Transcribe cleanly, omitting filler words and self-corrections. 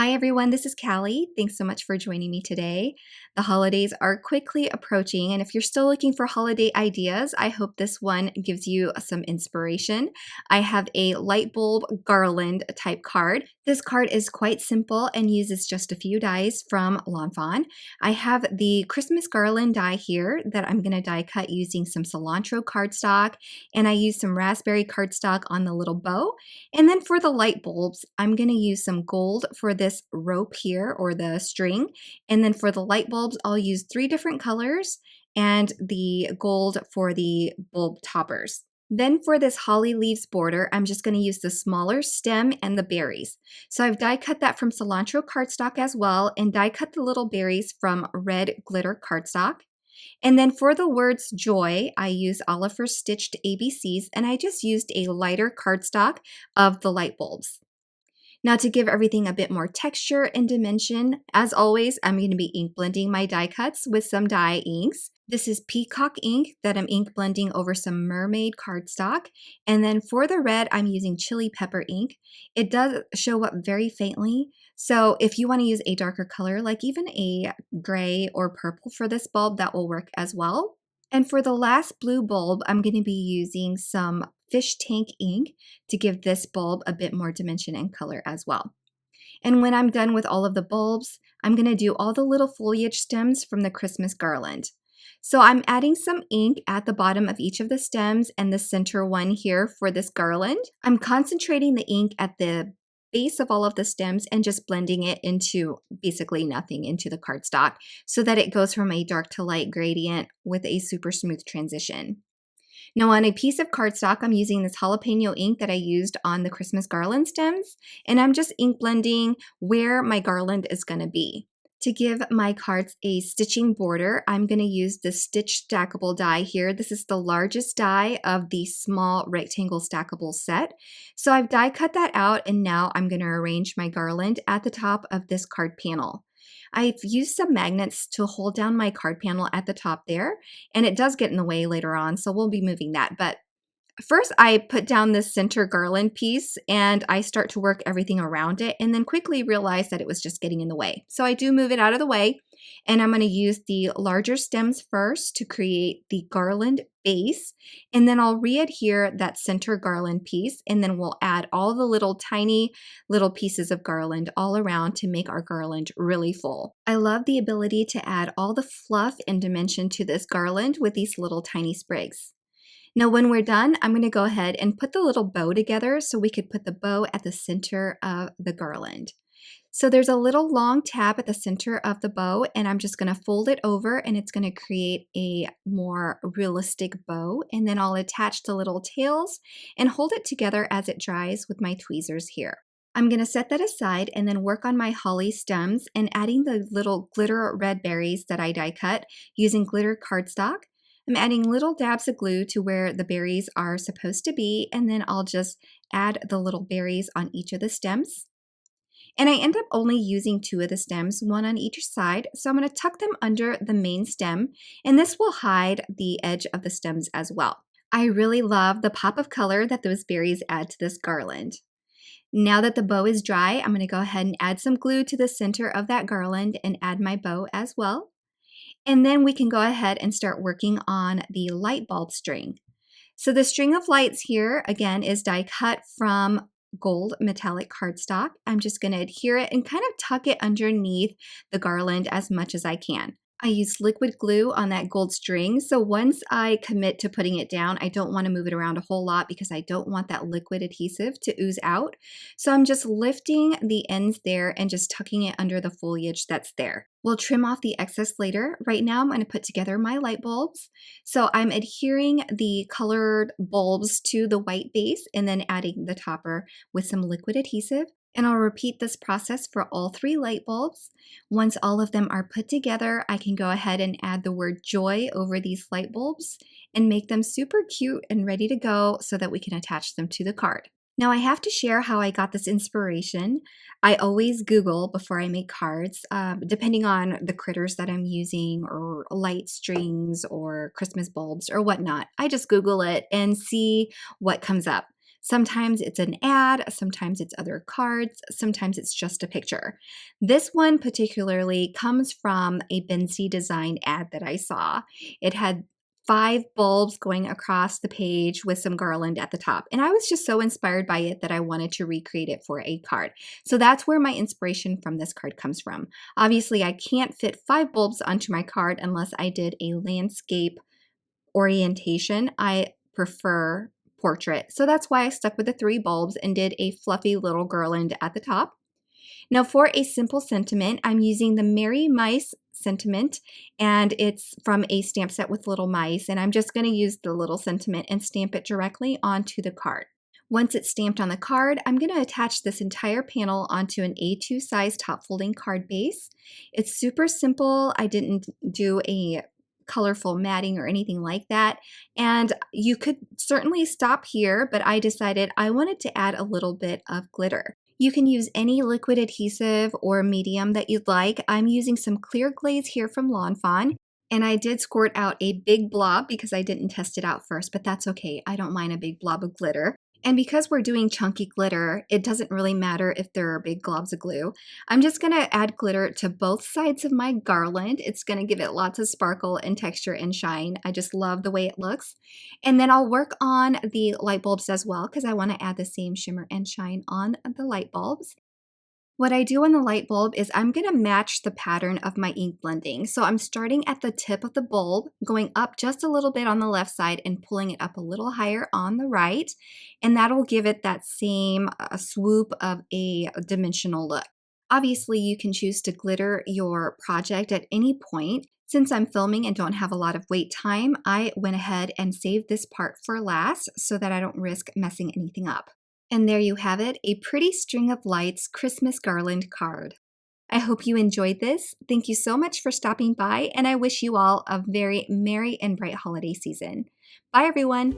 Hi everyone, this is Caly. Thanks so much for joining me today. The holidays are quickly approaching, and if you're still looking for holiday ideas, I hope this one gives you some inspiration. I have a light bulb garland type card. This card is quite simple and uses just a few dies from lawnfawn. I have the Christmas garland die here that I'm going to die cut using some cilantro cardstock, and I use some raspberry cardstock on the little bow. And then for the light bulbs, I'm going to use some gold for this rope here or the string. And then for the light bulbs, I'll use 3 different colors and the gold for the bulb toppers. Then for this holly leaves border, I'm just going to use the smaller stem and the berries. So I've die cut that from cilantro cardstock as well, and die cut the little berries from red glitter cardstock. And then for the words joy, I use Oliver Stitched ABCs, and I just used a lighter cardstock of the light bulbs. Now to give everything a bit more texture and dimension, as always, I'm going to be ink blending my die cuts with some dye inks. This is peacock ink that I'm ink blending over some mermaid cardstock. And then for the red, I'm using chili pepper ink. It does show up very faintly, so if you want to use a darker color, like even a gray or purple for this bulb, that will work as well. And for the last blue bulb, I'm going to be using some fish tank ink to give this bulb a bit more dimension and color as well. And when I'm done with all of the bulbs, I'm going to do all the little foliage stems from the Christmas garland. So I'm adding some ink at the bottom of each of the stems and the center one here for this garland. I'm concentrating the ink at the base of all of the stems and just blending it into basically nothing into the cardstock so that it goes from a dark to light gradient with a super smooth transition. Now on a piece of cardstock, I'm using this jalapeno ink that I used on the Christmas garland stems, and I'm just ink blending where my garland is going to be. To give my cards a stitching border, I'm going to use the Stitch Stackable die here. This is the largest die of the small rectangle stackable set. So I've die cut that out, and now I'm going to arrange my garland at the top of this card panel. I've used some magnets to hold down my card panel at the top there, and it does get in the way later on, so we'll be moving that. But first, I put down this center garland piece and I start to work everything around it, and then quickly realize that it was just getting in the way. So I do move it out of the way, and I'm going to use the larger stems first to create the garland base, and then I'll re-adhere that center garland piece, and then we'll add all the little tiny little pieces of garland all around to make our garland really full. I love the ability to add all the fluff and dimension to this garland with these little tiny sprigs. Now when we're done, I'm going to go ahead and put the little bow together so we could put the bow at the center of the garland. So there's a little long tab at the center of the bow, and I'm just going to fold it over, and it's going to create a more realistic bow. And then I'll attach the little tails and hold it together as it dries with my tweezers here. I'm going to set that aside and then work on my holly stems and adding the little glitter red berries that I die cut using glitter cardstock. I'm adding little dabs of glue to where the berries are supposed to be, and then I'll just add the little berries on each of the stems. And I end up only using 2 of the stems, one on each side, so I'm going to tuck them under the main stem, and this will hide the edge of the stems as well. I really love the pop of color that those berries add to this garland. Now that the bow is dry, I'm going to go ahead and add some glue to the center of that garland and add my bow as well. And then we can go ahead and start working on the light bulb string. So the string of lights here, again, is die cut from gold metallic cardstock. I'm just going to adhere it and kind of tuck it underneath the garland as much as I can. I use liquid glue on that gold string, so once I commit to putting it down, I don't want to move it around a whole lot because I don't want that liquid adhesive to ooze out. So I'm just lifting the ends there and just tucking it under the foliage that's there. We'll trim off the excess later. Right now I'm going to put together my light bulbs. So I'm adhering the colored bulbs to the white base and then adding the topper with some liquid adhesive. And I'll repeat this process for all 3 light bulbs. Once all of them are put together, I can go ahead and add the word joy over these light bulbs and make them super cute and ready to go so that we can attach them to the card. Now I have to share how I got this inspiration. I always Google before I make cards, depending on the critters that I'm using or light strings or Christmas bulbs or whatnot. I just Google it and see what comes up. Sometimes it's an ad, sometimes it's other cards, sometimes it's just a picture. This one particularly comes from a MISTI design ad that I saw. It had 5 bulbs going across the page with some garland at the top. And I was just so inspired by it that I wanted to recreate it for a card. So that's where my inspiration from this card comes from. Obviously, I can't fit 5 bulbs onto my card unless I did a landscape orientation. I prefer portrait. So that's why I stuck with the 3 bulbs and did a fluffy little garland at the top. Now for a simple sentiment, I'm using the Merry Mice sentiment, and it's from a stamp set with little mice, and I'm just going to use the little sentiment and stamp it directly onto the card. Once it's stamped on the card, I'm going to attach this entire panel onto an A2 size top folding card base. It's super simple. I didn't do a colorful matting or anything like that. And you could certainly stop here, but I decided I wanted to add a little bit of glitter. You can use any liquid adhesive or medium that you'd like. I'm using some clear glaze here from Lawnfawn, and I did squirt out a big blob because I didn't test it out first, but that's okay. I don't mind a big blob of glitter. And because we're doing chunky glitter, it doesn't really matter if there are big globs of glue. I'm just going to add glitter to both sides of my garland. It's going to give it lots of sparkle and texture and shine. I just love the way it looks. And then I'll work on the light bulbs as well because I want to add the same shimmer and shine on the light bulbs. What I do on the light bulb is I'm going to match the pattern of my ink blending. So I'm starting at the tip of the bulb, going up just a little bit on the left side and pulling it up a little higher on the right. And that'll give it that same swoop of a dimensional look. Obviously, you can choose to glitter your project at any point. Since I'm filming and don't have a lot of wait time, I went ahead and saved this part for last so that I don't risk messing anything up. And there you have it, a pretty string of lights Christmas garland card. I hope you enjoyed this. Thank you so much for stopping by, and I wish you all a very merry and bright holiday season. Bye, everyone.